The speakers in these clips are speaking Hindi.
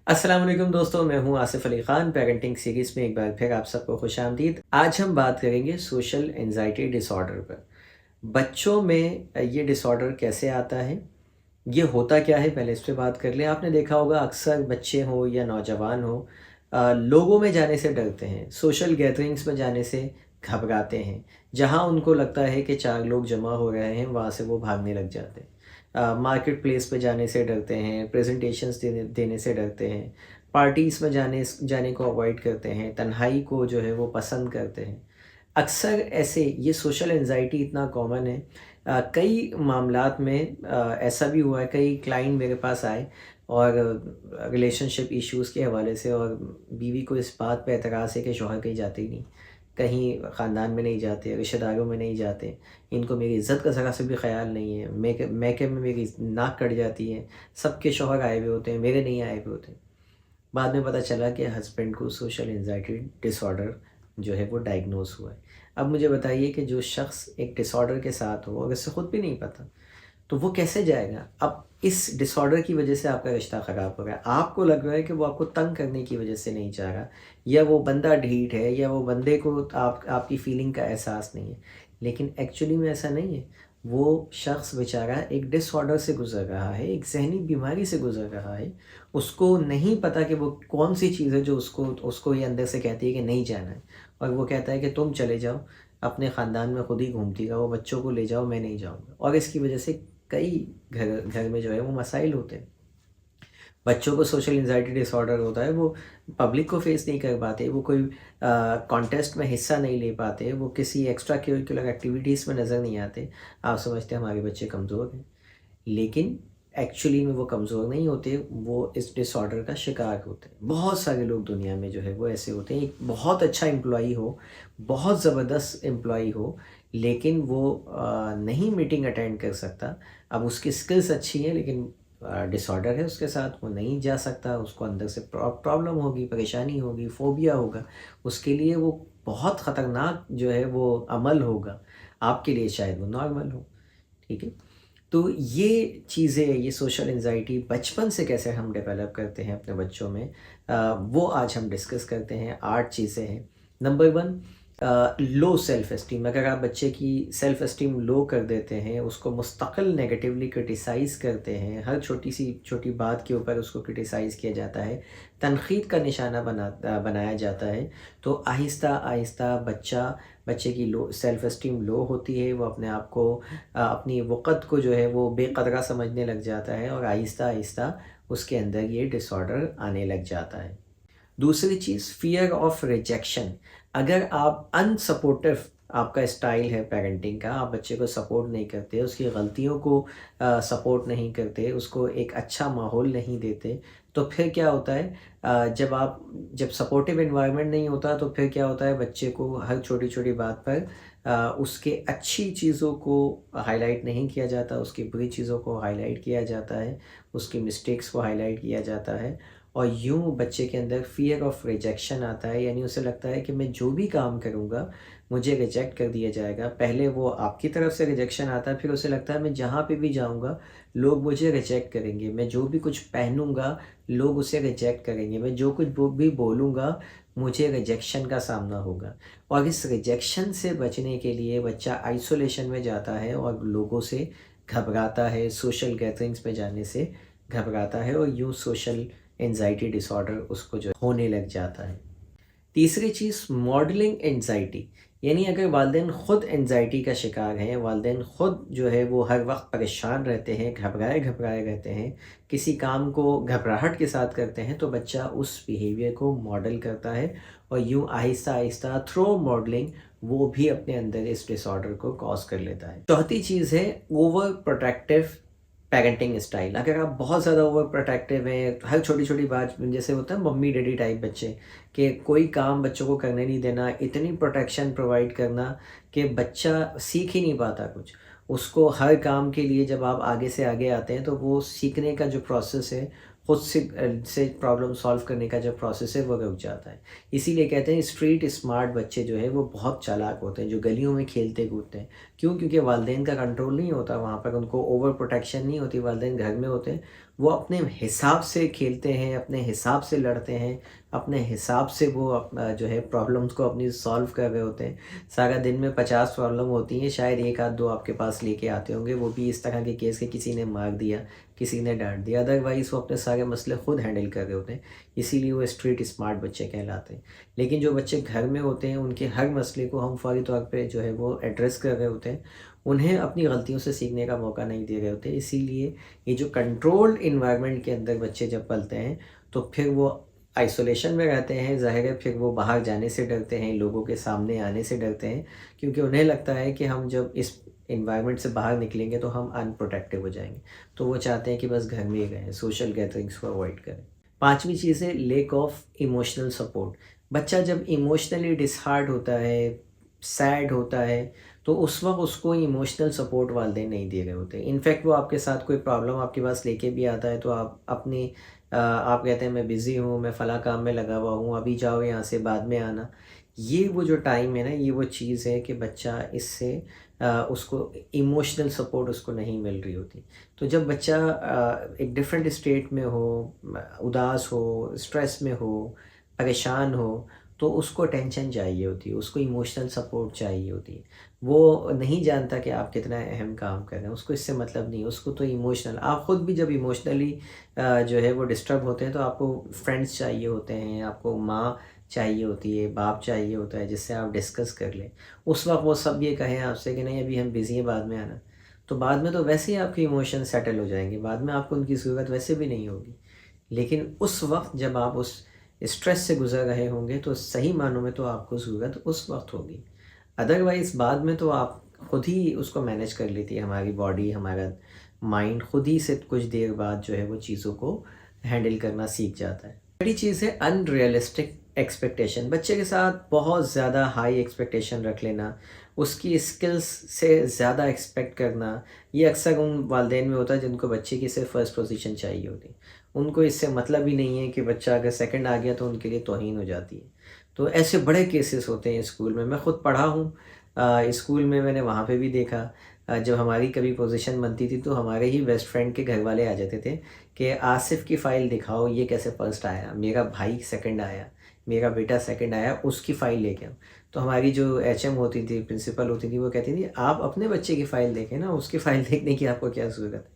अस्सलाम वालेकुम दोस्तों, मैं हूं आसिफ अली ख़ान। पेरेंटिंग सीरीज़ में एक बार फिर आप सबको खुशामदीद। आज हम बात करेंगे सोशल एंजाइटी डिसऑर्डर पर। बच्चों में ये डिसऑर्डर कैसे आता है, ये होता क्या है, पहले इस पे बात कर लें। आपने देखा होगा अक्सर बच्चे हों या नौजवान हों, लोगों में जाने से डरते हैं, सोशल गैदरिंग्स में जाने से घबराते हैं। जहाँ उनको लगता है कि 4 लोग जमा हो रहे हैं, वहाँ से वो भागने लग जाते हैं। मार्केट प्लेस पे जाने से डरते हैं, प्रेजेंटेशंस देने देने से डरते हैं, पार्टीज़ में जाने को अवॉइड करते हैं, तन्हाई को जो है वो पसंद करते हैं। अक्सर ऐसे ये सोशल एंजाइटी इतना कॉमन है। कई मामलात में ऐसा भी हुआ है, कई क्लाइंट मेरे पास आए और रिलेशनशिप इश्यूज़ के हवाले से, और बीवी को इस बात पे एतराज़ है कि शौहर कहीं जाते ही नहीं, कहीं ख़ानदान में नहीं जाते, रिश्तेदारों में नहीं जाते, इनको मेरी इज़्ज़त का ज़रा सा भी ख़्याल नहीं है, मैके में मेरी नाक कट जाती है, सबके शौहर आए हुए होते हैं, मेरे नहीं आए हुए होते। बाद में पता चला कि हस्बैंड को सोशल एंजाइटी डिसऑर्डर जो है वो डायग्नोज़ हुआ है। अब मुझे बताइए कि जो शख़्स एक डिसऑर्डर के साथ हो और उसे खुद भी नहीं पता, तो वो कैसे जाएगा? अब इस डिसऑर्डर की वजह से आपका रिश्ता ख़राब हो रहा है। आपको लग रहा है कि वो आपको तंग करने की वजह से नहीं चाह रहा, या वो बंदा ढीठ है, या वो बंदे को आपकी फ़ीलिंग का एहसास नहीं है। लेकिन एक्चुअली में ऐसा नहीं है। वो शख़्स बेचारा एक डिसऑर्डर से गुज़र रहा है, एक ज़हनी बीमारी से गुज़र रहा है। उसको नहीं पता कि वो कौन-सी चीज़ है जो उसको उसको ये अंदर से कहती है कि नहीं जाना है, और वो कहता है कि तुम चले जाओ, अपने ख़ानदान में खुद ही घूमती रहो, बच्चों को ले जाओ, मैं नहीं जाऊँगा। और इसकी वजह से कई घर घर में जो है वो मसाइल होते हैं। बच्चों को सोशल एंजाइटी डिसऑर्डर होता है, वो पब्लिक को फेस नहीं कर पाते, वो कोई कॉन्टेस्ट में हिस्सा नहीं ले पाते, वो किसी एक्स्ट्रा करिकुलर एक्टिविटीज़ में नज़र नहीं आते। आप समझते हैं हमारे बच्चे कमज़ोर हैं, लेकिन एक्चुअली में वो कमज़ोर नहीं होते, वो इस डिसऑर्डर का शिकार होते हैं। बहुत सारे लोग दुनिया में जो है वो ऐसे होते हैं। एक बहुत अच्छा एम्प्लॉई हो, बहुत ज़बरदस्त एम्प्लॉई हो, लेकिन वो नहीं मीटिंग अटेंड कर सकता। अब उसकी स्किल्स अच्छी हैं, लेकिन डिसऑर्डर है उसके साथ, वो नहीं जा सकता, उसको अंदर से प्रॉब्लम होगी, परेशानी होगी, फ़ोबिया होगा। उसके लिए वो बहुत ख़तरनाक जो है वो अमल होगा, आपके लिए शायद वो नॉर्मल हो, ठीक है? तो ये चीज़ें, ये सोशल एंजाइटी बचपन से कैसे हम डेवलप करते हैं अपने बच्चों में, वो आज हम डिस्कस करते हैं। 8 चीज़ें हैं। Number 1, low self esteem. अगर आप बच्चे की सेल्फ एस्टीम लो कर देते हैं, उसको मुस्तकिल नेगेटिवली क्रिटिसाइज़ करते हैं, हर छोटी सी छोटी बात के ऊपर उसको क्रिटिसाइज़ किया जाता है, तनक़ीद का निशाना बनाया जाता है, तो आहिस्ता आहिस्ता बच्चे की लो सेल्फ एस्टीम लो होती है। वो अपने आप को, अपनी वक़्त को जो है वो बेक़दरा समझने लग जाता है, और आहिस्ता आहिस्ता उसके अंदर ये डिसऑर्डर आने लग जाता है। दूसरी चीज़, फ़ियर ऑफ रिजेक्शन। अगर आप अनसपोर्टिव, आपका स्टाइल है पेरेंटिंग का, आप बच्चे को सपोर्ट नहीं करते, उसकी गलतियों को सपोर्ट नहीं करते, उसको एक अच्छा माहौल नहीं देते, तो फिर क्या होता है, जब सपोर्टिव एनवायरनमेंट नहीं होता, तो फिर क्या होता है, बच्चे को हर छोटी-छोटी बात पर उसके अच्छी चीज़ों को हाइलाइट नहीं किया जाता, उसकी बुरी चीज़ों को हाइलाइट किया जाता है, उसकी मिस्टेक्स को हाइलाइट किया जाता है, और यूँ बच्चे के अंदर फ़ियर ऑफ रिजेक्शन आता है। यानी उसे लगता है कि मैं जो भी काम करूँगा, मुझे रिजेक्ट कर दिया जाएगा। पहले वो आपकी तरफ से रिजेक्शन आता है, फिर उसे लगता है मैं जहाँ पे भी जाऊँगा, लोग मुझे रिजेक्ट करेंगे। मैं जो भी कुछ पहनूँगा, लोग उसे रिजेक्ट करेंगे। मैं जो कुछ भी बोलूँगा, मुझे रिजेक्शन का सामना होगा। और इस रिजेक्शन से बचने के लिए बच्चा आइसोलेशन में जाता है और लोगों से घबराता है, सोशल गैदरिंग्स में जाने से घबराता है, और यूँ सोशल एंजाइटी डिसऑर्डर उसको जो होने लग जाता है। तीसरी चीज़, मॉडलिंग एंजाइटी। यानी अगर वालिदैन ख़ुद एंजाइटी का शिकार हैं, वालिदैन ख़ुद जो है वो हर वक्त परेशान रहते हैं, घबराए-घबराए रहते हैं, किसी काम को घबराहट के साथ करते हैं, तो बच्चा उस बिहेवियर को मॉडल करता है, और यूँ आहिस्ता-आहिस्ता थ्रू मॉडलिंग वो भी अपने अंदर इस डिसऑर्डर को कॉज़ कर लेता है। चौथी चीज़ है ओवर प्रोटेक्टिव पेरेंटिंग स्टाइल। अगर आप बहुत ज़्यादा ओवर प्रोटेक्टिव हैं, हर छोटी-छोटी बात, जैसे होता है मम्मी-डैडी टाइप बच्चे, कि कोई काम बच्चों को करने नहीं देना, इतनी प्रोटेक्शन प्रोवाइड करना कि बच्चा सीख ही नहीं पाता कुछ। उसको हर काम के लिए जब आप आगे से आगे आते हैं, तो वो सीखने का जो प्रोसेस है, खुद से प्रॉब्लम सॉल्व करने का जो प्रोसेस है, वो रुक जाता है। इसीलिए कहते हैं स्ट्रीट स्मार्ट बच्चे जो है वो बहुत चालाक होते हैं, जो गलियों में खेलते कूदते हैं, क्यों? क्योंकि वालिदैन का कंट्रोल नहीं होता वहाँ पर, उनको ओवर प्रोटेक्शन नहीं होती, वालिदैन घर में होते हैं। वो अपने हिसाब से खेलते हैं, अपने हिसाब से लड़ते हैं, अपने हिसाब से वो अपना जो है प्रॉब्लम्स को अपनी सॉल्व कर रहे होते हैं। सारा दिन में 50 प्रॉब्लम होती हैं, शायद 1 आध 2 आपके पास लेके आते होंगे, वो भी इस तरह के केस के किसी ने मार दिया, किसी ने डाँट दिया। अदरवाइज़ वो अपने सारे मसले खुद हैंडल कर रहे होते हैं, इसीलिए वो स्ट्रीट स्मार्ट बच्चे कहलाते हैं। लेकिन जो बच्चे घर में होते हैं, उनके हर मसले को हम फौरी तौर पे जो है वो एड्रेस कर रहे होते हैं। उन्हें अपनी गलतियों से सीखने का मौका नहीं दे रहे होते। इसीलिए ये जो कंट्रोल्ड एनवायरनमेंट के अंदर बच्चे जब पलते हैं, तो फिर वो आइसोलेशन में रहते हैं, ज़ाहिर है फिर वो बाहर जाने से डरते हैं, लोगों के सामने आने से डरते हैं, क्योंकि उन्हें लगता है कि हम जब इस एनवायरनमेंट से बाहर निकलेंगे तो हम अनप्रोटेक्टिव हो जाएँगे। तो वो चाहते हैं कि बस घर में ही रहें, सोशल गैदरिंग्स को अवॉइड करें। 5वीं चीज़ है लैक ऑफ इमोशनल सपोर्ट। बच्चा जब इमोशनली डिसहार्ड होता है, सैड होता है, तो उस वक़्त उसको इमोशनल सपोर्ट वालिदैन नहीं दे रहे होते। इनफैक्ट वो आपके साथ कोई प्रॉब्लम आपके पास लेके भी आता है, तो आप कहते हैं मैं बिज़ी हूँ, मैं फ़लाँ काम में लगा हुआ हूँ, अभी जाओ यहाँ से, बाद में आना। ये वो जो टाइम है ना, ये वो चीज़ है कि बच्चा इससे उसको इमोशनल सपोर्ट उसको नहीं मिल रही होती। तो जब बच्चा एक डिफरेंट स्टेट में हो, उदास हो, स्ट्रेस में हो, परेशान हो, तो उसको अटेंशन चाहिए होती है, उसको इमोशनल सपोर्ट चाहिए होती है। वो नहीं जानता कि आप कितना अहम काम कर रहे हैं, उसको इससे मतलब नहीं है, उसको तो इमोशनल आप ख़ुद भी जब इमोशनली जो है वो डिस्टर्ब होते हैं, तो आपको फ्रेंड्स चाहिए होते हैं, आपको माँ चाहिए होती है, बाप चाहिए होता है, जिससे आप डिस्कस कर लें। उस वक़्त वो सब ये कहें आपसे कि नहीं अभी हम बिज़ी हैं, बाद में आना। तो बाद में तो वैसे ही आपके इमोशन सेटल हो जाएँगे, बाद में आपको उनकी ज़रूरत वैसे भी नहीं होगी। लेकिन उस वक़्त जब आप उस स्ट्रेस से गुज़र रहे होंगे, तो सही मानों में तो आपको ज़रूरत उस वक़्त होगी। अदरवाइज़ बाद में तो आप खुद ही उसको मैनेज कर लेती है हमारी बॉडी, हमारा माइंड खुद ही से कुछ देर बाद जो है वो चीज़ों को हैंडल करना सीख जाता है। बड़ी चीज़ है अनरियलिस्टिक एक्सपेक्टेशन। बच्चे के साथ बहुत ज़्यादा हाई एक्सपेक्टेशन रख लेना, उसकी स्किल्स से ज़्यादा एक्सपेक्ट करना, ये अक्सर उन वालिदैन में होता है जिनको बच्चे की सिर्फ़ फर्स्ट पोज़ीशन चाहिए होती है। उनको इससे मतलब ही नहीं है कि बच्चा अगर सेकंड आ गया तो उनके लिए तौहीन हो जाती है। तो ऐसे बड़े केसेस होते हैं स्कूल में, मैं खुद पढ़ा हूँ स्कूल में, मैंने वहाँ पे भी देखा। जब हमारी कभी पोजीशन बनती थी तो हमारे ही बेस्ट फ्रेंड के घर वाले आ जाते थे कि आसिफ़ की फ़ाइल दिखाओ, ये कैसे फर्स्ट आया, मेरा भाई सेकंड आया, मेरा बेटा सेकंड आया, उसकी फ़ाइल लेके आओ। तो हमारी जो एचएम होती थी, प्रिंसिपल होती थी, वो कहती थी आप अपने बच्चे की फ़ाइल देखें ना, उसकी फ़ाइल देखने की आपको क्या ज़रूरत है।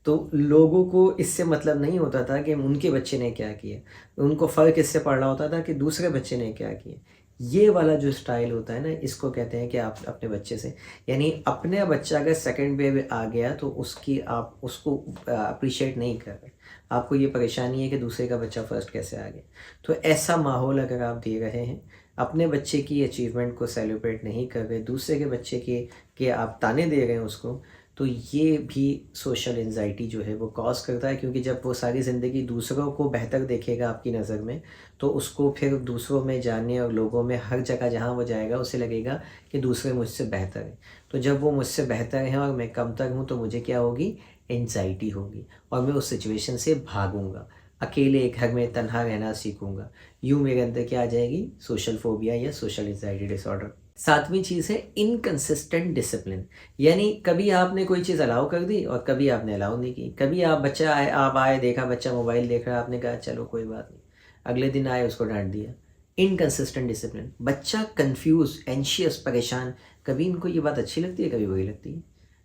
तो लोगों को इससे मतलब नहीं होता था कि उनके बच्चे ने क्या किया, उनको फ़र्क इससे पड़ना होता था कि दूसरे बच्चे ने क्या किया। ये वाला जो स्टाइल होता है ना, इसको कहते हैं कि आप अपने बच्चे से, यानी अपना बच्चा अगर सेकंड पे आ गया तो उसकी आप उसको अप्रिशिएट नहीं कर रहे। आपको ये परेशानी है कि दूसरे का बच्चा फर्स्ट कैसे आ गया। तो ऐसा माहौल अगर आप दे रहे हैं, अपने बच्चे की अचीवमेंट को सेलिब्रेट नहीं कर रहे, दूसरे के बच्चे के आप ताने दे रहे हैं उसको, तो ये भी सोशल एंजाइटी जो है वो कॉज़ करता है, क्योंकि जब वो सारी ज़िंदगी दूसरों को बेहतर देखेगा आपकी नज़र में, तो उसको फिर दूसरों में जाने और लोगों में हर जगह जहाँ वो जाएगा उसे लगेगा कि दूसरे मुझसे बेहतर हैं। तो जब वो मुझसे बेहतर हैं और मैं कमतर हूँ, तो मुझे क्या होगी, एंजाइटी होगी और मैं उस सिचुएशन से भागूँगा। अकेले घर में तन्हा रहना सीखूँगा। यूँ मेरे अंदर क्या आ जाएगी, सोशल फ़ोबिया या सोशल एंजाइटी डिसऑर्डर। 7वीं चीज़ है इनकंसिस्टेंट डिसिप्लिन। यानी कभी आपने कोई चीज़ अलाउ कर दी और कभी आपने अलाउ नहीं की। कभी आप आए, देखा बच्चा मोबाइल देख रहा है, आपने कहा चलो कोई बात नहीं। अगले दिन आए, उसको डाँट दिया। Inconsistent discipline. बच्चा कन्फ्यूज़, एंशियस, परेशान, कभी इनको ये बात अच्छी लगती है, कभी बुरी लगती है।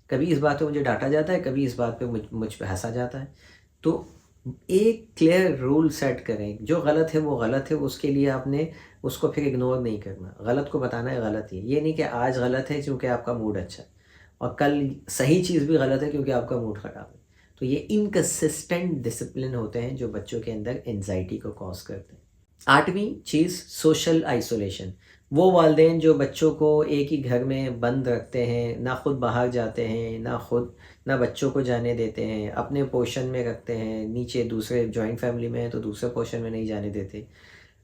कभी इस बात पे मुझे डाँटा जाता है, कभी इस बात पे मुझ पे हँसा जाता है। तो एक क्लियर रूल सेट करें, जो गलत है वो गलत है, उसके लिए आपने उसको फिर इग्नोर नहीं करना। गलत को बताना है गलत ही। ये नहीं कि आज गलत है क्योंकि आपका मूड अच्छा है और कल सही चीज़ भी गलत है क्योंकि आपका मूड ख़राब है। तो ये इनकंसिस्टेंट डिसिप्लिन होते हैं जो बच्चों के अंदर एंग्ज़ायटी को कॉज़ करते हैं। 8वीं चीज़ सोशल आइसोलेशन। वो वालिदैन जो बच्चों को एक ही घर में बंद रखते हैं, ना खुद बाहर जाते हैं, ना बच्चों को जाने देते हैं, अपने पोर्शन में रखते हैं, नीचे दूसरे जॉइंट फैमिली में है तो दूसरे पोर्शन में नहीं जाने देते।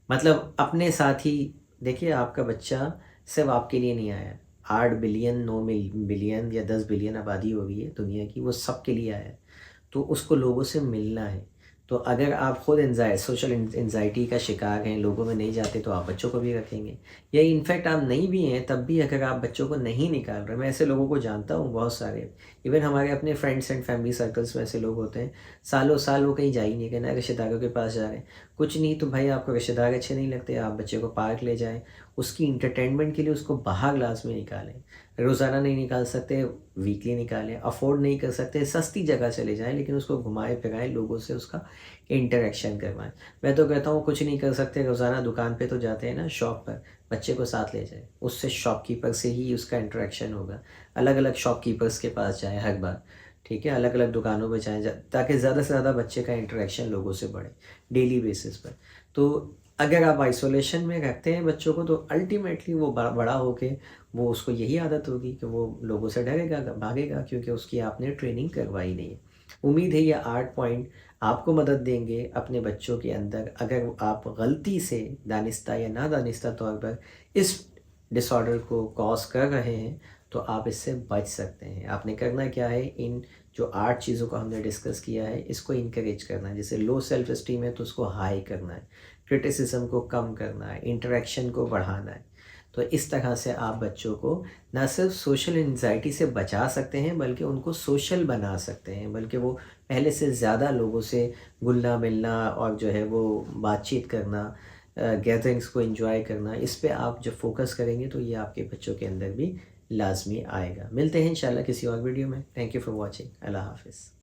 मतलब अपने साथ ही, देखिए आपका बच्चा सिर्फ़ आपके लिए नहीं आया है। 8 बिलियन, 9 बिलियन या 10 बिलियन आबादी हो गई है दुनिया की, वो सबके लिए आया है। तो उसको लोगों से मिलना है। तो अगर आप खुद सोशल एंजाइटी का शिकार हैं, लोगों में नहीं जाते, तो आप बच्चों को भी रखेंगे। या इनफैक्ट आप नहीं भी हैं तब भी अगर आप बच्चों को नहीं निकाल रहे, मैं ऐसे लोगों को जानता हूँ बहुत सारे, इवन हमारे अपने फ्रेंड्स एंड फैमिली सर्कल्स में ऐसे लोग होते हैं, सालों साल वो कहीं जा ही नहीं, कहना रिश्तेदारों के पास जा रहे हैं। कुछ नहीं तो भाई आपको रिश्तेदार अच्छे नहीं लगते, आप बच्चे को पार्क ले जाएँ, उसकी इंटरटेनमेंट के लिए उसको बाहर क्लास में निकालें। रोज़ाना नहीं निकाल सकते, वीकली निकालें। अफ़ोर्ड नहीं कर सकते, सस्ती जगह चले जाएँ, लेकिन उसको घुमाएँ फिराएँ, लोगों से उसका इंटरेक्शन करवाएँ। मैं तो कहता हूँ कुछ नहीं कर सकते, रोज़ाना दुकान पे तो जाते हैं ना, शॉप पर, बच्चे को साथ ले जाएँ। उससे शॉपकीपर से ही उसका इंटरेक्शन होगा। अलग-अलग शॉपकीपर्स के पास जाएँ हर बार, ठीक है? अलग-अलग दुकानों पे जाएँ ताकि ज़्यादा से ज़्यादा बच्चे का इंटरेक्शन लोगों से बढ़े, डेली बेसिस पर। तो अगर आप आइसोलेशन में रखते हैं बच्चों को, तो अल्टीमेटली वो बड़ा होके वो उसको यही आदत होगी कि वो लोगों से डरेगा, भागेगा, क्योंकि उसकी आपने ट्रेनिंग करवाई नहीं है। उम्मीद है ये 8 पॉइंट आपको मदद देंगे अपने बच्चों के अंदर, अगर आप गलती से दानिस्ता या नादानिस्ता तौर पर इस डिसऑर्डर को कॉज़ कर रहे हैं, तो आप इससे बच सकते हैं। आपने करना क्या है, इन जो 8 चीज़ों को हमने डिस्कस किया है, इसको इनकरेज करना है। जैसे लो सेल्फ एस्टीम है तो उसको हाई करना है, क्रिटिसिज्म को कम करना है, इंटरेक्शन को बढ़ाना है। तो इस तरह से आप बच्चों को ना सिर्फ सोशल एंजाइटी से बचा सकते हैं, बल्कि उनको सोशल बना सकते हैं, बल्कि वो पहले से ज़्यादा लोगों से घुलना-मिलना और जो है वो बातचीत करना, गैदरिंग्स को एन्जॉय करना, इस पे आप जब फ़ोकस करेंगे तो ये आपके बच्चों के अंदर भी लाज़मी आएगा। मिलते हैं इंशाल्लाह किसी और वीडियो में। Thank you for watching. अल्लाह हाफ़िज़।